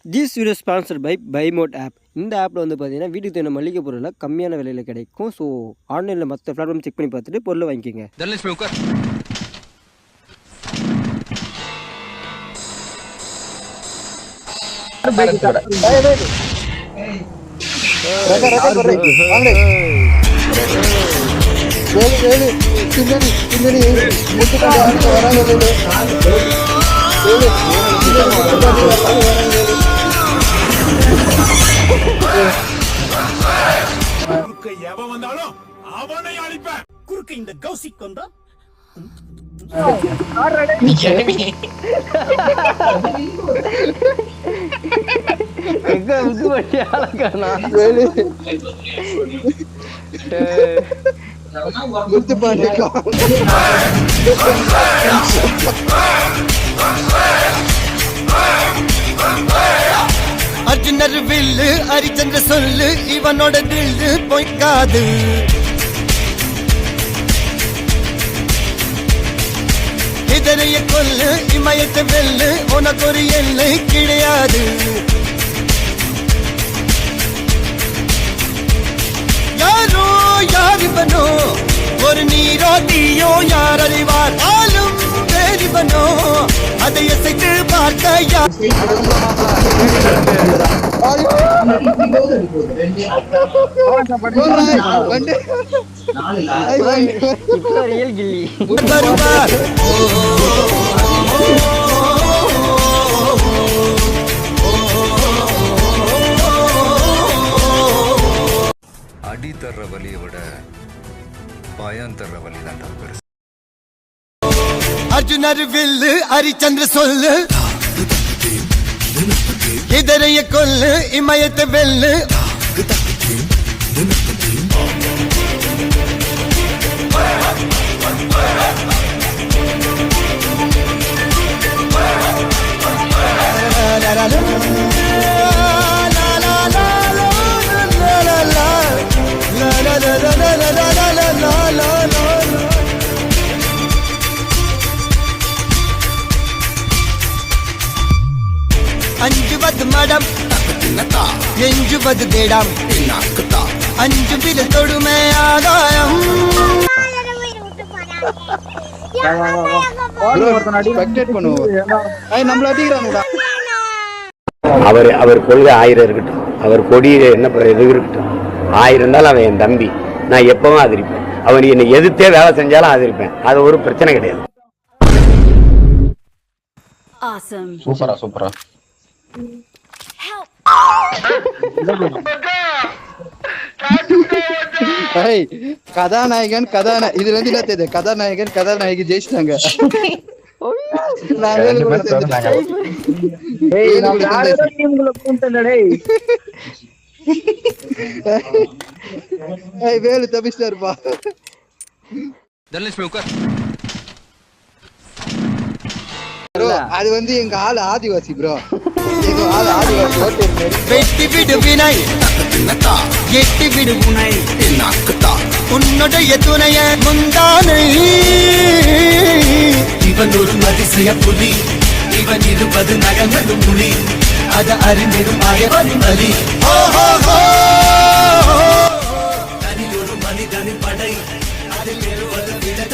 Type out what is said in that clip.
This video sponsor by பைமோட் app. இந்த ஆப்பில் வந்து பார்த்தீங்கன்னா வீட்டுக்கு தேவையான மளிகை பொருளெல்லாம் கம்மியான விலையில் கிடைக்கும். ஸோ ஆன்லைனில் மற்ற பிளாட்ஃபார்ம் செக் பண்ணி பார்த்துட்டு பொருளை வாங்கிக்கோங்க. தனலட்சுமி உட்கார். எவன் வந்தாலும் அவனை அழிப்பேன். குறுக்கு இந்த கௌசிக் வந்தா அர்ஜுனர் வில்லு ஹரிச்சந்திர சொல்லு இவனோட தில்லு பொய்க்காது. இதனைய கொல்லு இமயத்தை வெல்லு உனக்கு ஒரு எல்லை கிடையாது. யாரோ யார் இவனோ ஒரு நீரோ தீயோ யார் அறிவார் ஆளும் வேறிவனோ அதை அசைத்து பார்க்க யார் வருவார். அடி தர்ற வலியை விட பயம் தர்ற வலி தான் பெருசு. அர்ஜுனர் வில்லு ஹரிச்சந்திர சொல்லு இதரைய கொல்லு இமயத்தை வெல்லு. அஞ்சுவது மடம் எஞ்சுவது தேடம் அஞ்சு வித தொடுமை ஆதாயம். அவர் கொள்கை 1000 இருக்கட்டும், அவர் கொடியில என்ன இது இருக்கட்டும், 1000 இருந்தாலும் அவன் என் தம்பி, நான் எப்பவும் ஆதரிப்பேன். அவன் என்னை எதிர்த்தே வேலை செஞ்சாலும் ஆதரிப்பேன், அது ஒரு பிரச்சனை கிடையாது. சூப்பரா சூப்பரா. கதாநாயகன் இதுல இருந்து என்ன தெரியுது, கதாநாயகன் கதாநாயகி ஜெயிச்சிட்டாங்க. வேலு தப்பிச்சிட்டாருப்பா. தனலட்சுமி உட்கார். அது வந்து எங்க ஆளு ஆதிவாசி ப்ரோ. வெட்டி விடு வினை எட்டி விடு உனை உன்னுடைய துணைய முந்தானை. இவன் ஒரு அதிசய புலி, இவன் 20 நகங்களும் புலி, அத அறிந்திடும் ஆயவன் வலி.